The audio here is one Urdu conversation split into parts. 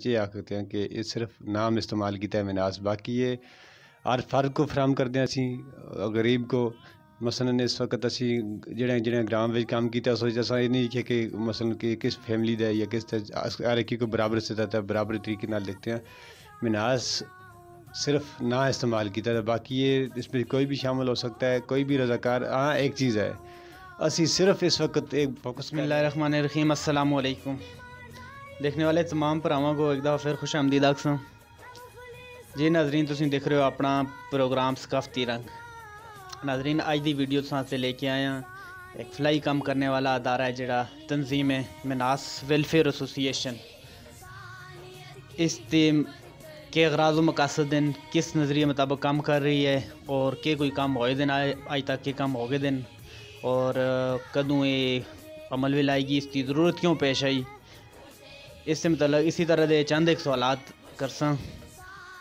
یہ آختے ہیں کہ یہ صرف نام استعمال کیتا ہے مناس، باقی یہ ہر فرد کو فراہم کردے ہیں اسی غریب کو. مثلاً اس وقت اسی جڑے گرام وچ کام کیتا سوچ اساں یہ نہیں لکھے کہ مثلاً کہ کس فیملی دا یا کس ہر ایک کو برابر استطاعت ہے برابر طریقے نال لکھتے ہیں. مناس صرف نہ استعمال کیتا ہے، باقی یہ اس میں کوئی بھی شامل ہو سکتا ہے، کوئی بھی رضاکار. ہاں ایک چیز ہے، اسی صرف اس وقت ایک فوکس. بسم اللہ الرحمن الرحیم. السلام علیکم دیکھنے والے تمام بھراواں کو ایک دفعہ پھر خوش آمدید آکھساں. جی ناظرین، تسی دیکھ رہے ہو اپنا پروگرام ثقافتی رنگ. ناظرین، اج دی ویڈیو سے لے کے آیا ایک فلائی کام کرنے والا ادارہ ہے جڑا تنظیم ہے مناس ویلفیئر ایسوسیشن. اس کے اغراض و مقاصد ہیں، کس نظریے مطابق کام کر رہی ہے اور کہ کوئی کام ہوئے دن آج تک کے کام ہو گئے دن اور کدوں یہ عمل میں لائے گی، اس کی ضرورت کیوں پیش آئی، اس سے متعلق اسی طرح دے چند ایک سوالات کرساں.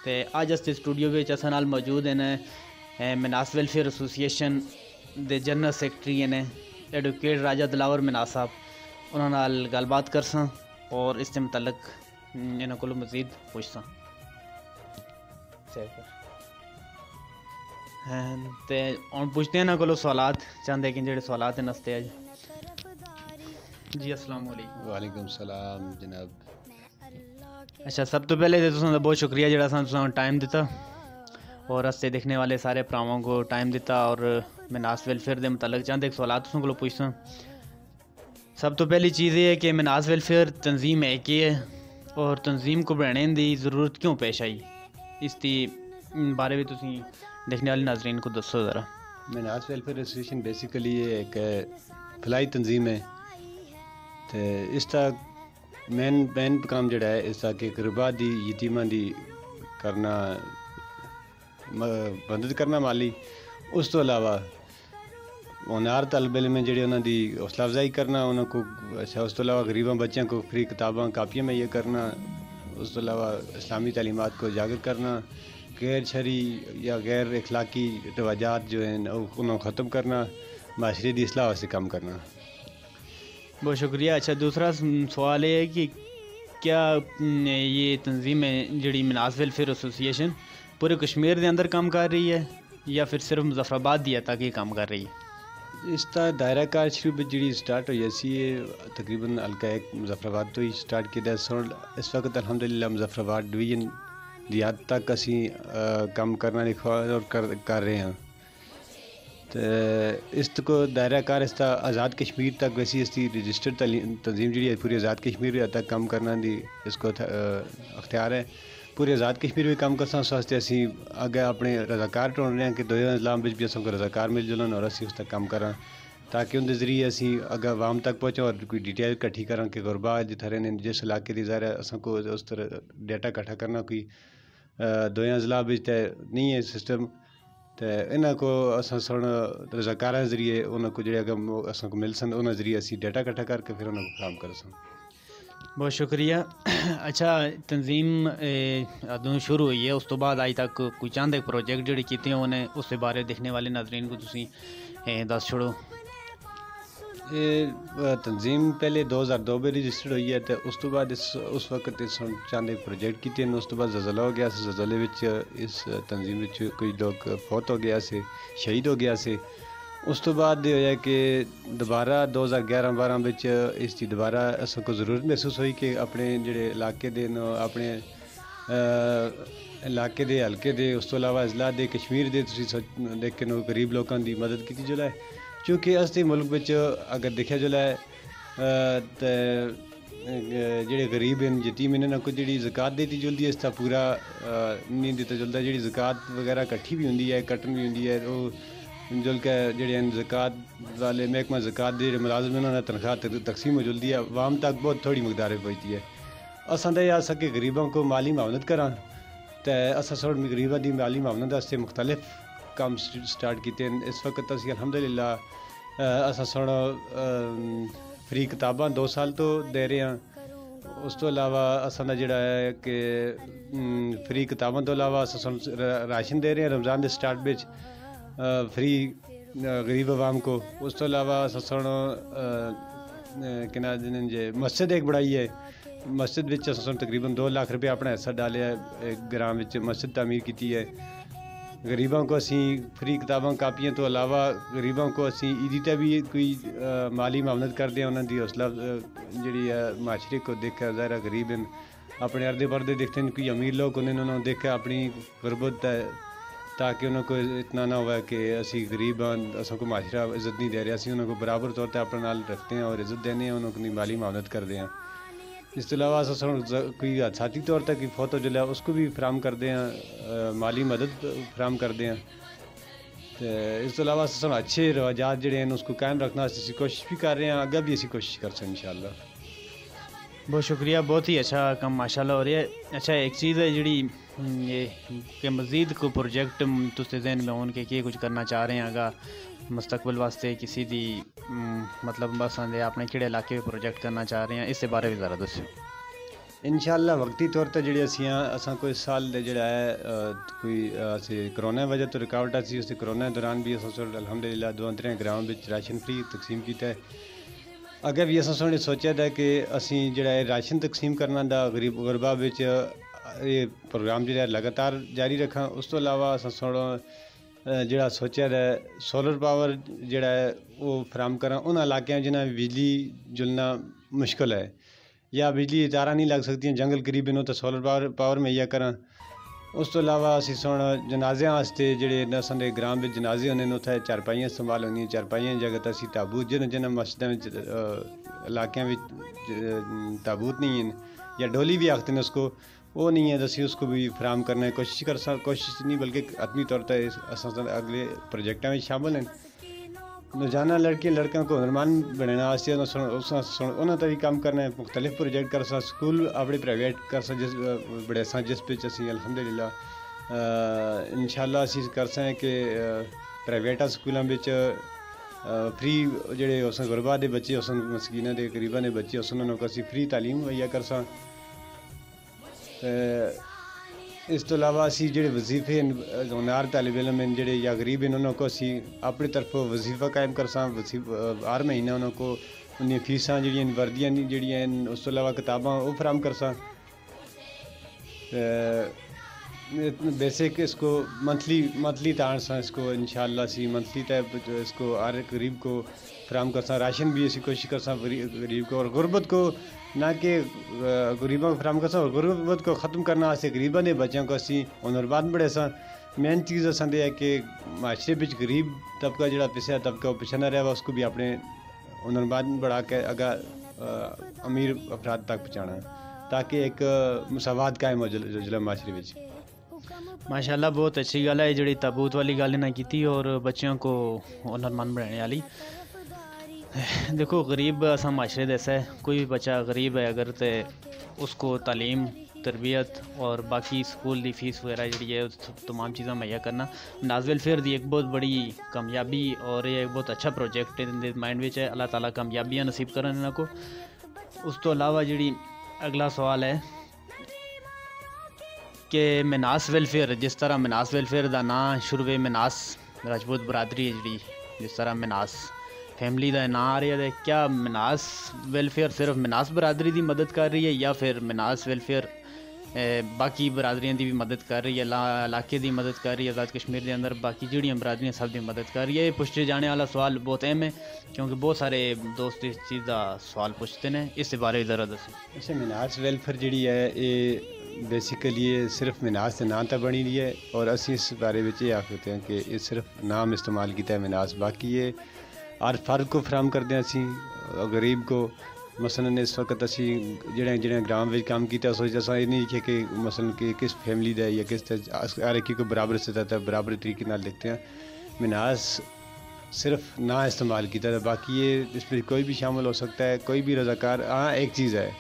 تے اج اس اسٹوڈیو وچ اساں نال موجود ہیں مناس ویلفیئر ایسوسیشن دے جنرل سیکرٹری ہیں ایڈوکیٹ راجہ دلاور مناس صاحب. انہاں نال گل بات کرساں اور اس سے متعلق انہاں کولوں مزید پوچھساں. تے ہن پوچھتے ہیں انہاں کولوں سوالات چند ایک جڑے سوالات ہیں نستے اج. جی السلام علیکم. وعلیکم السلام جناب. اچھا، سب تو پہلے تو تساں بہت شکریہ جڑا تساں ٹائم دیتا اور اس سے دیکھنے والے سارے پراواں کو ٹائم دیتا اور مناس ویلفیئر دے متعلق چند ایک سوالات تساں کولوں پوچھساں. سب تو پہلی چیز یہ ہے کہ مناس ویلفیئر تنظیم ہے کہ ہے اور تنظیم کو بنانے دی ضرورت کیوں پیش آئی، اس دی بارے میں تسی دیکھنے والے ناظرین کو دسو ذرا. مناس ویلفیئر ایسوسیشن بیسیکلی یہ ایک فلائی تنظیم ہے تے اس کا مین کام جڑا ہے اس کا کہ غربا دی یتیماں دی کرنا مدد کرنا مالی. اس تو علاوہ ہونہار طالب علم جڑے انہاں دی حوصلہ افزائی کرنا انہاں کو. اچھا، اس تو علاوہ غریباں بچیاں کو فری کتاباں کاپیاں مہیا کرنا. اس تو علاوہ اسلامی تعلیمات کو اجاگر کرنا، غیر شرعی یا غیر اخلاقی رواجات جو ہیں انہوں ختم کرنا، معاشرے دی اصلاح واسطے کام کرنا. بہت شکریہ. اچھا، دوسرا سوال یہ ہے کہ کیا یہ تنظیم ہے جڑی مناس ویلفیئر ایسوسیشن پورے کشمیر دے اندر کام کر رہی ہے یا پھر صرف مظفر آباد دی ہے تک یہ کام کر رہی ہے؟ اس کا دائرہ کار شروع میں جڑی سٹارٹ ہوئی سی تقریباً حلقہ ایک مظفر آباد تو ہی سٹارٹ کیا. اس وقت الحمدللہ مظفر آباد ڈویژن دی حد تک اسی کام کرنا لکھا اور کر رہے ہیں. تو اس کو دائرہ کار اس کا آزاد کشمیر تک ویسی اس کی رجسٹرڈ تنظیم جڑی ہے پوری آزاد کشمیر تک کام کرنا دی اس کو اختیار ہے. پورے آزاد کشمیر میں کام کرساں. اس واسطے اسی اگے اپنے رضاکار ڈھونڈ رہے ہیں کہ دوئے اضلاع میں بھی کو رضاکار مل جلن اور اسی اس تک کام کراں تاکہ ان کے ذریعے اسی اگے عوام تک پہنچاں اور کوئی ڈیٹیل کٹھی کراں کہ غربا جتھے رہنے جس علاقے دی ظاہر ہے اساں کو اس طرح ڈیٹا کٹھا کرنا کوئی دوئے اضلاع میں نہیں ہے سسٹم. تو انہاں کو اساں سن رضاکاراں ذریعے انہاں کو جڑے اگے اساں کو مل سن انہاں ذریعے اسی ڈیٹا کٹھا کر کے پھر انہاں کو کام کر سن. بہت شکریہ. اچھا، تنظیم ادوں شروع ہوئی ہے اس تو بعد آج تک کوئی چند ایک پروجیکٹ جڑے کیتے ہیں انہیں اس کے بارے دیکھنے والے ناظرین کو تسی دس چھوڑو. یہ تنظیم پہلے 2002 میں رجسٹرڈ ہوئی ہے تو اس تو بعد اس وقت چند ایک پروجیکٹ کیتے ہیں. اس تو بعد زلزلہ ہو گیا سے، زلزلے وچ اس تنظیم وچ کوئی لوگ فوت ہو گیا سے، شہید ہو گیا سے. اس تو بعد یہ ہویا کہ دوبارہ 2011-12 وچ اس کی دوبارہ اس کو ضرورت محسوس ہوئی کہ اپنے جڑے علاقے دے اپنے علاقے دے حلقے دے اس تو علاوہ اضلاع دے کشمیر دے تسی دیکھ کے غریب لوکاں دی مدد کیتی جلائے. چونکہ اس دے ملک وچ اگر دیکھا جلائے تو جڑے غریب ہیں یتیم انہاں کو جڑی زکوٰۃ دیتی جلدی ہے اس کا پورا نہیں دیتا جلدا. جڑی زکوٰۃ وغیرہ کٹھی بھی ہوندی ہے کٹن بھی ہوندی ہے وہ جل کے جڑے زکوٰۃ والے محکمہ زکوٰۃ دے ملازم انہوں نے تنخواہ تقسیم ہو جلدی ہے عوام تک بہت تھوڑی مقدار پہنچتی ہے. اساں تے آ سکے غریباں کو مالی معاونت کراں تو اساں سر غریباں دی مالی معاونت واسطے مختلف کام سٹارٹ کیتے ہیں. اس وقت اسی الحمدللہ اساں سن فری کتاباں 2 سال تو دے رہے ہیں. اس تو علاوہ اساں دا جڑا ہے کہ فری کتاباں تو علاوہ اساں سن راشن دے رہے ہیں رمضان دے سٹارٹ وچ فری غریب عوام کو. اس تو علاوہ اساں سن کہ نا جی مسجد ایک بڑھائی ہے مسجد وچ اساں تقریباً 2 لاکھ روپے اپنا حصہ ڈالیا ہے، ایک گرام وچ مسجد تعمیر کیتی ہے. غریباں کو اسی فری کتاباں کاپیاں تو علاوہ غریباں کو اسی عیدی تے بھی کوئی مالی معاونت کردے ہیں. انہاں دی حوصلہ جڑی ہے معاشرے کو دیکھا ظاہر ہے غریب ہیں اپنے اردے پردے دیکھتے ہیں، کوئی امیر لوگ انہوں نے دیکھا اپنی غربت ہے تاکہ انہوں کو اتنا نہ ہوا کہ اسی غریب ہیں اساں کو معاشرہ عزت نہیں دے رہا، اسی انہوں کو برابر طور پہ اپنے نال رکھتے ہیں اور عزت دینے ہیں، انہوں کو مالی معاونت کرتے ہیں. اس کے علاوہ کوئی حادثاتی طور تک کوئی فوت ہو جائے اس کو بھی فراہم کرتے ہیں، مالی مدد فراہم کرتے ہیں. اس کے علاوہ اچھے رواجات جڑے ہیں اس کو قائم رکھنا اسی کوشش بھی کر رہے ہیں، آگے بھی اسی کوشش کر سکیں انشاءاللہ. بہت شکریہ، بہت ہی اچھا کام ماشاءاللہ ہو رہا ہے. اچھا ایک چیز ہے جڑی یہ کہ مزید کو پروجیکٹ تستے ذہن میں ہون کہ کچھ کرنا چاہ رہے ہیں اگا مستقبل واسطے کسی دی مطلب بس اپنے کہڑے علاقے میں پروجیکٹ کرنا چاہ رہے ہیں، اس سے بارے بھی ذرا دسو. انشاءاللہ وقتی طور تے جڑی اساں کوئی سال دے جڑا ہے کوئی اسی کرونا وجہ تو رکاوٹ سی، اس کرونا دوران بھی اساں الحمدللہ 2-3 گرام وچ راشن فری تقسیم کیتا ہے. اگے بھی اساں نے سوچا تھا کہ اسی جڑا ہے راشن تقسیم کرنا دا غریب غربا وچ یہ پروگرام جڑا لگاتار جاری رکھاں. اس تو علاوہ اساں جڑا سوچا ہے سولر پاور جڑا ہے وہ فراہم کراں ان علاقیاں جنہاں بجلی جلنا مشکل ہے یا بجلی تاراں نہیں لگ سکتی جنگل قریب انہوں تو سولر پاور مہیا کراں. اس تو علاوہ اسی جنازیاں واسطے جڑے اساں دے گرام وچ جنازے ہونے اتھے چارپائیاں استعمال ہونی، چارپائیاں جگہ تے اسی تابوت جنہاں مسجداں وچ علاقیاں وچ تابوت نہیں ہیں یا ڈولی بھی آختے ہیں اس کو، وہ نہیں ہے، اسی اس کو بھی فراہم کرنے کی کوشش نہیں بلکہ عدمی طور پہ اگلے پروجیکٹاں میں شامل ہیں. نوجوان لڑکیاں لڑکیاں کو ہنرمان بنانا واسطے انہوں نے بھی کام کرنا ہے، مختلف پروجیکٹ کر سا، سکول اپنے پرائیویٹ کر سا جس بڑے سا جس پہ اسی الحمدللہ انشاءاللہ اسی کر سا کہ پرائیویٹ سکولوں وچ فری جڑے اس غربا دے بچے اس مسکینہ دے غریباں دے بچے اس انہوں کو اسی فری تعلیم مہیا کر سا. اس تو علاوہ اسی جڑے وظیفے ہنار طالب علم ہیں جڑے یا غریب ہیں انہوں کو اسی اپنی طرف وظیفہ قائم کر سا، ہر مہینہ انہوں کو انہیں فیساں جڑیاں وردیاں جڑیاں ہیں اس تو علاوہ کتاباں وہ فراہم کر سا. بیسک اس کو منتھلی تان سا اس کو انشاءاللہ اسی منتھلی ٹائپ اس کو ہر غریب کو فراہم کر سا. راشن بھی اسی کوشش کر سا غریب کو، اور غربت کو نہ کہ غریبوں کو فراہم کر سا اور غربت کو ختم کرنا واسطے غریباں دے بچوں کو اسی ہنرمند بڑھے سا. مین چیز اساں دے ہے کہ معاشرے وچ غریب طبقہ جڑا پسیا طبقہ وہ پیچھے نہ رہے، اس کو بھی اپنے ہنرمند بڑھا کے اگا امیر افراد تک پہنچانا تاکہ ایک مساوات قائم ہو جائے معاشرے وچ. ماشاءاللہ بہت اچھی گل ہے جڑی تابوت والی گل نہ کیتی اور بچوں کو ہنرمند بنانے والی. دیکھو غریب اساں معاشرے دے ہے، کوئی بھی بچہ غریب ہے اگر تے اس کو تعلیم تربیت اور باقی سکول دی فیس وغیرہ جڑی ہے تمام چیزاں مہیا کرنا مناز ویلفیئر دی ایک بہت بڑی کامیابی اور یہ ایک بہت اچھا پروجیکٹ مائنڈ وچ ہے. اللہ تعالیٰ کامیابیاں نصیب کرن انہاں کو. اس تو علاوہ جڑی اگلا سوال ہے کہ مناس ویلفیئر، جس طرح مناس ویلفیئر دا نام شروع مناس راجپوت برادری ہے جڑی جس طرح مناس فیملی دا نام آ رہا ہے، کیا مناس ویلفیئر صرف مناس برادری دی مدد کر رہی ہے یا پھر مناس ویلفیئر باقی برادریاں دی بھی مدد کر رہی ہے، علاقے دی مدد کر رہی ہے، آزاد کشمیر دے اندر باقی جڑیاں برادریاں سب دی مدد کر رہی ہے؟ یہ پوچھے جانے والا سوال بہت اہم ہے کیونکہ بہت سارے دوست اس چیز دا سوال پوچھتے ہیں، اس سے بارے ذرا دسو. اچھا مناس ویلفیئر جڑی ہے یہ بیسیکلی یہ صرف مناس کے نام تک بنی رہی ہے اور اسی اس بارے میں یہ آختے ہیں کہ یہ صرف نام استعمال کیتا ہے مناس، باقی یہ ہر فرد کو فراہم کردیں اسی غریب کو. مثلاً اس وقت اسی جڑے گرام وچ کام کیتا سوچ اساں یہ نہیں لکھے کہ مثلاً کہ کس فیملی دا یا کس ہر ایک کو برابر استطاعت ہے برابر طریقے نال لکھتے ہیں. مناس صرف نہ استعمال کیتا ہے، باقی یہ اس میں کوئی بھی شامل ہو سکتا ہے، کوئی بھی رضاکار. ہاں ایک چیز ہے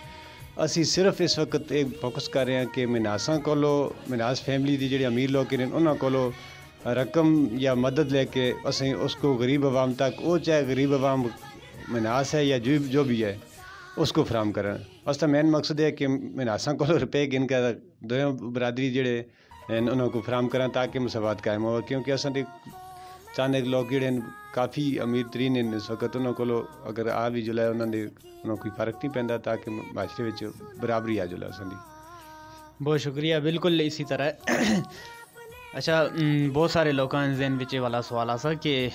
اسی صرف اس وقت ایک فوکس کر رہے ہیں کہ مناساں کولو مناس فیملی دی جڑے امیر لوگ ہیں انہاں کولو رقم یا مدد لے کے اسیں اس کو غریب عوام تک، وہ چاہے غریب عوام مناس ہے یا جو بھی ہے اس کو فراہم کریں. اس کا مین مقصد ہے کہ مناساں کو روپے گن کے دونوں برادری جڑے انہوں کو فراہم کریں تاکہ مساوات قائم ہو. کیونکہ اصل چند ایک لوگ جڑے کافی امیر ترین ہیں اس وقت انہوں کو اگر آ بھی جو ہے انہوں نے کوئی فرق نہیں پہنتا تاکہ معاشرے وچ برابری آ جو ہے. بہت شکریہ. بالکل اسی طرح اچھا بہت سارے لوگوں کے ذہن وچ والا سوال آ سا کہ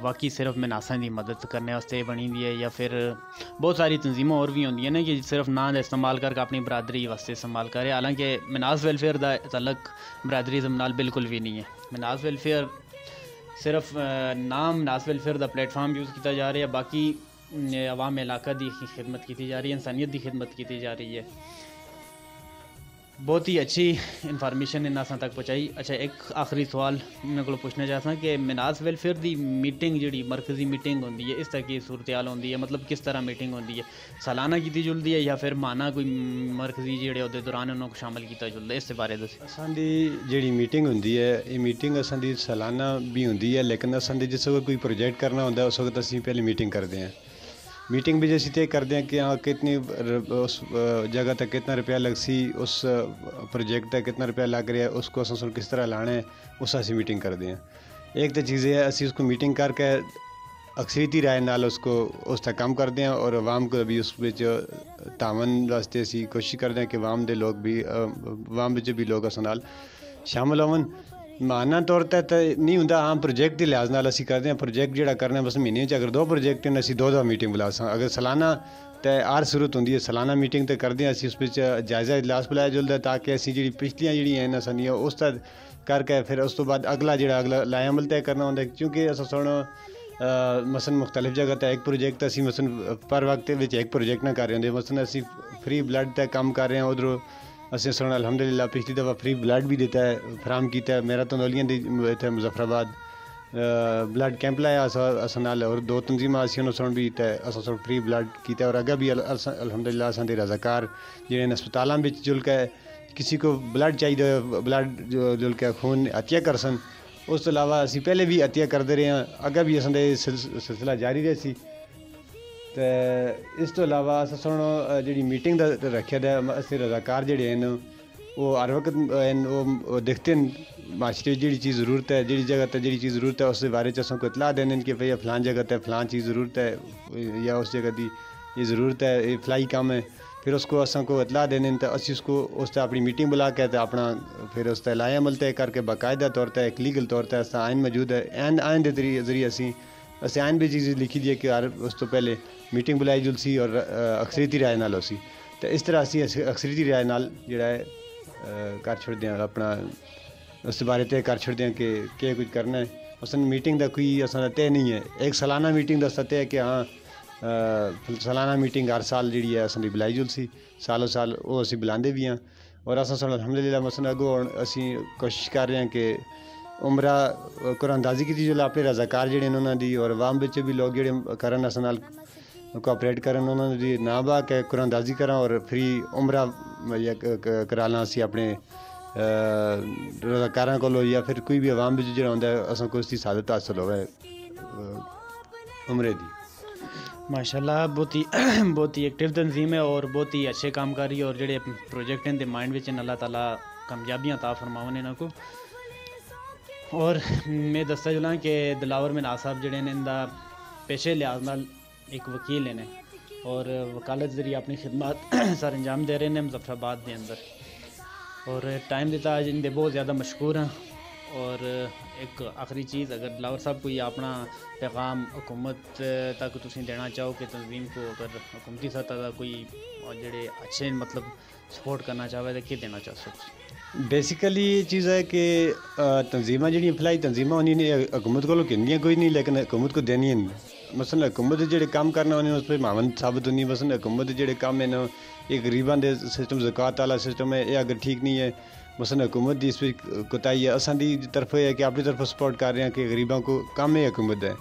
واقعی صرف مناساں دی مدد کرنے واسطے بنی دی ہے یا پھر بہت ساری تنظیمیں اور بھی ہوندی ہیں نا کہ صرف نام دا استعمال کر کے اپنی برادری واسطے استعمال کرے. حالانکہ مناس ویلفیئر دا تعلق برادری نال بالکل بھی نہیں ہے. مناس ویلفیئر صرف نام مناس ویلفیئر دا پلیٹ فارم یوز کیتا جا رہا ہے. باقی عوام علاقہ دی خدمت کی جا رہی ہے, انسانیت دی خدمت کی جا رہی ہے. بہت ہی اچھی انفارمیشن انہاں اساں تک پہنچائی. اچھا ایک آخری سوال انہاں کو پوچھنا چاہتا کہ مناس ویلفیئر دی میٹنگ جڑی مرکزی میٹنگ ہوندی ہے اس طرح کی صورتحال ہوندی ہے, مطلب کس طرح میٹنگ ہوندی ہے؟ سالانہ کیتی جلدی ہے یا پھر ماہانہ کوئی مرکزی جڑے عہدے دوران انہوں کو شامل کیتا جلدا ہے؟ اس بارے دس. اساں دی جڑی میٹنگ ہوندی ہے یہ میٹنگ اساں دی سالانہ بھی ہوندی ہے, لیکن اساں دی جس وقت کوئی پروجیکٹ کرنا ہوندا ہے اس وقت اسی پہلے میٹنگ کرتے ہیں. میٹنگ بھی جیسی طے کرتے ہیں کہ ہاں کتنی اس جگہ تک کتنا روپیہ لگ سی, اس پروجیکٹ تک کتنا روپیہ لگ رہا ہے, اس کو اصل کس طرح لانا ہے, اس اسی میٹنگ کرتے ہیں. ایک تو چیز ہے اسی اس کو میٹنگ کر کے اکثریتی رائے نال اس کو اس تک کام کرتے ہیں اور عوام کو بھی اس وچ تعاون واسطے اسی کوشش کرتے ہیں کہ عوام دے لوگ بھی عوام وچ بھی لوگ اس نال شامل ہون. ماہانہ طور تے نہیں ہوندا, عام پروجیکٹ کے لحاظ نال اسی کرتے ہیں. پروجیکٹ جڑا کرنا بس مہینے چ اگر 2 پروجیکٹ ہیں اسی 2 میٹنگ بلا ساں. اگر سالانہ تے ہر صورت ہوندی ہے سالانہ میٹنگ تے کردے ہیں اسی اس وچ جائزہ اجلاس بلایا جلدا ہے تاکہ اسی جڑی پچھلیاں جڑی ہیں اسانیاں اس تک کر کے پھر اس تو بعد اگلا لائے عمل طے کرنا ہوندا ہے. کیونکہ اساں سن مثلاً مختلف جگہ تے ایک پروجیکٹ اسی مثلاً پر وقت وچ ایک پروجیکٹ نہ کر رہے ہوندے. مثلاً اسی فری بلڈ تے کام کر رہے ہیں, ادھر اسی سن الحمدللہ پچھلی دفعہ فری بلڈ بھی دیتا ہے فراہم کیتا ہے. میرا تندولیاں دی اتنے مظفر آباد بلڈ کیمپ لایا اساں نال اور 2 تنظیماں اسی انہوں سن بھی تے اساں سن فری بلڈ کیتا ہے. اور اگے بھی الحمدللہ اساں دے رضاکار جڑے ہسپتالاں وچ جل کے کسی کو بلڈ چاہیے بلڈ جل کے خون عطیہ کر سن. اس تو علاوہ اسی پہلے بھی عطیہ کرتے رہے ہیں, اگے بھی اساں دے سلسلہ جاری رہے سی. تے اس تو علاوہ اساں سن جڑی میٹنگ دا رکھیا ہے اسی رضاکار جڑے ہیں وہ ہر وقت وہ دیکھتے ہیں معاشرے جڑی چیز ضرورت ہے جڑی جگہ تے جڑی چیز ضرورت ہے اس بارے اساں کو اطلاع دین کہ بھئی فلان جگہ تے فلان چیز ضرورت ہے یا اس جگہ دی یہ ضرورت ہے, یہ فلائی کام ہے. پھر اس کو اساں کو اطلاع دین تو اسی اس کو اس تے اپنی میٹنگ بلا کے اپنا پھر اس تے لائے عمل طے کر کے باقاعدہ طور تے ایک لیگل طور تے اس آئین موجود ہے. آئین دے ذریعے اسی آئین بھی چیز لکھی دی ہے کہ ہر اس تو پہلے میٹنگ بلائی جل سی اور اکثریتی رائے نال ہو سی. تو اس طرح اسی اکثریتی رائے نال جڑا ہے کر چھڑتے ہیں اپنا اس بارے طے کر چھڑتے ہیں کہ کیا کچھ کرنا ہے. مثلاً میٹنگ دا کوئی اصل طے نہیں ہے. ایک سالانہ میٹنگ دا طے ہے کہ ہاں سالانہ میٹنگ ہر سال جڑی ہے اصل بلائی جل سی سالوں سال وہ اسی بلاندے بھی ہیں. اور اصل الحمدللہ مثلاً اگوں اسی کوشش کر رہے ہیں کہ عمرہ قرآن اندازی کی جو اپنے رضاکار جڑے ہیں انہوں دی اور عوام بچ بھی لوگ جڑے کرن اس نال کوآپریٹ کرن انہوں دی نا با کہ قرآن اندازی کرن اور فری عمرہ کرانا اسی اپنے رضاکاراں کولو یا پھر کوئی بھی عوام بچ جڑا ہوندا ہے اساں کو اس دی سعادت حاصل ہوئے عمرے دی. ماشاءاللہ بہت ہی ایکٹیو تنظیم ہے اور بہت ہی اچھے کام کر رہی ہے اور جڑے پروجیکٹ ہیں دے مائنڈ وچ اللہ تعالیٰ کامیابیاں عطا فرماون انہاں کو. اور میں دستا چلاں کہ دلاور مناس صاحب جڑے نے ان دا پیشے لحاظ نال ایک وکیل ہیں اور وکالت ذریعے اپنی خدمات سر انجام دے رہے ہیں مظفر آباد دے اندر. اور ٹائم دیتا ہے جن دے بہت زیادہ مشکور ہیں. اور ایک آخری چیز اگر دلاور صاحب کوئی اپنا پیغام حکومت تک تسی دینا چاہو کہ تنظیم کو اگر حکومتی سطح کا کوئی جڑے اچھے مطلب سپورٹ کرنا چاہے تو کیا دینا چاہ سکتے؟ بیسیکلی یہ چیز ہے کہ تنظیمیں جڑی فلائی تنظیمیں ہونی نے حکومت کو کہندیاں کوئی نہیں لیکن حکومت کو دینی ہیں. مثلا حکومت جڑے کام کرنا ہونے اس پہ معاون ثابت ہونی. مثلا حکومت جڑے کام ہیں یہ غریباں دے سسٹم زکوٰۃ والا سسٹم ہے یہ اگر ٹھیک نہیں ہے مثلا حکومت دی اس پہ کوتاہی ہے. اساں دی طرف ہے کہ اپنی طرف سپورٹ کر رہے ہیں کہ غریباں کو کام ہے حکومت ہے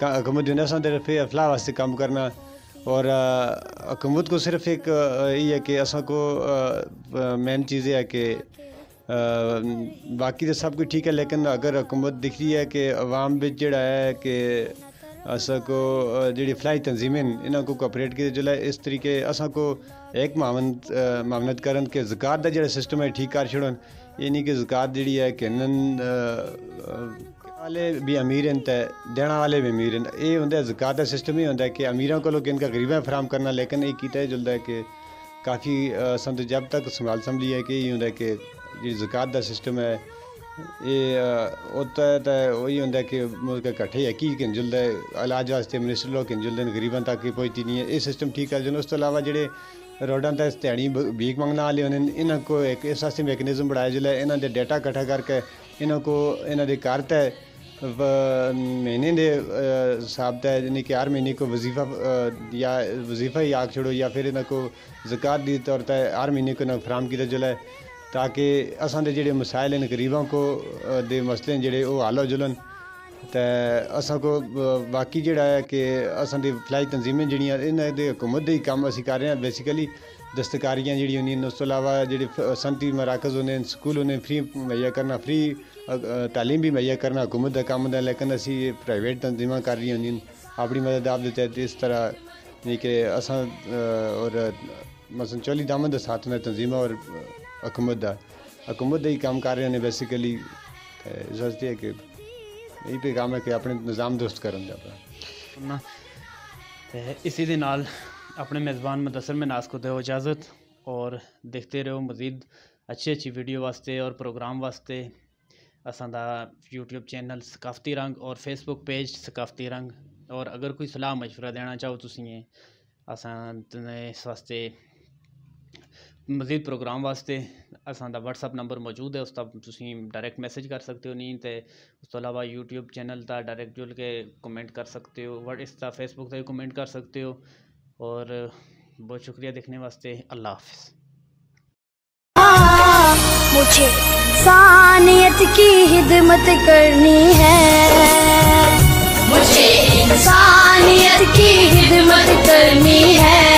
حکومت جو ہے اساں طرف ہے افلاح واسطے کام کرنا. اور حکومت کو صرف ایک یہ ہے کہ اساں کو مین چیز یہ ہے کہ باقی تو سب کچھ ٹھیک ہے لیکن اگر حکومت دکھ رہی ہے کہ عوام بچ جڑا ہے کہ اساں کو جڑی فلاحی تنظیمیں انہاں کو کوآپریٹ کے جو ہے اس طریقے اساں کو ایک معاونت کرن کہ زکوٰۃ دا جڑا سسٹم ہے ٹھیک کر چھڑن. یہ نہیں کہ زکوٰۃ جڑی ہے کہ والے بھی امیر ہیں تے دینا والے بھی امیر ہیں. یہ ہوتا زکات کا سسٹم ہی ہوتا ہے کہ امیروں کو ان کا غریبیں فراہم کرنا, لیکن یہ کیتا ہے جلدا ہے کہ کافی سمجھ جب تک سنبھال سنبھلی ہے کہ یہ ہوتا ہے کہ جی زکات کا سسٹم ہے یہ ہوتا ہے تو وہی ہوتا ہے کہ ملک کٹھے ہے کی کن جلدا ہے علاج واسطے منسٹر لوگ کن جلدے غریباں تک پہنچتی نہیں ہے. یہ سسٹم ٹھیک ہے. اس تو علاوہ جڑے روڈاں تے دیہڑی بھیک منگنا والے ہونے انہاں کو ایک اس واسطے میکنزم بنایا جائے انہاں دے ڈیٹا کٹھا کر کے انہاں کو انہاں دے گھر تے مہینے دے حساب تے یعنی کہ ہر مہینے کو وظیفہ ہی آگ چھوڑو یا پھر انہاں کو زکات دی طور تے ہر مہینے کو فراہم کیتا جائے تاکہ اساں دے جڑے مسائل ہیں غریباں کو دے مسئلے جڑے وہ حل ہو جلن. تو اساں کو باقی جڑا ہے کہ اساں دی فلاحی تنظیمیں جڑیاں انہاں دے حکومت دے کام اسی کر رہے ہیں بیسیکلی دستکاریاں جڑی ہونی. اس تو علاوہ جڑے صنعتی مراکز ہونے سکول ہونے فری مہیا کرنا فری تعلیم بھی مہیا کرنا حکومت کا کام ہے, لیکن اسی پرائیویٹ تنظیمیں کر رہی ہونی اپنی مدد آپ دیتے ہیں. اس طرح نہیں کہ اساں اور مثلا چولی دامن دے ساتھ میں تنظیمیں اور حکومت ہی کام کر رہے ہیں بیسیکلی. اس واسطے ہے کہ یہی پیغام ہے کہ اپنے نظام درست کرن دے اپنا. اسی دے نال اپنے میزبان مدثر مناس کو دو اجازت اور دیکھتے رہو مزید اچھی ویڈیو واسطے اور پروگرام واسطے اساں دا یوٹیوب چینل ثقافتی رنگ اور فیس بک پیج ثقافتی رنگ. اور اگر کوئی صلاح مشورہ دینا چاہو تسی اساں اس واسطے مزید پروگرام واسطے اساں دا واٹس اپ نمبر موجود ہے, اس تا تسی ڈائریکٹ میسج کر سکتے ہو. نہیں تے اس تو علاوہ یوٹیوب چینل تا ڈائریکٹ جل کے کمنٹ کر سکتے ہو, اس تا فیس بک تے کمنٹ کر سکتے ہو. اور بہت شکریہ دیکھنے واسطے. اللہ حافظ. مجھے انسانیت کی خدمت کرنی ہے, مجھے انسانیت کی خدمت کرنی ہے.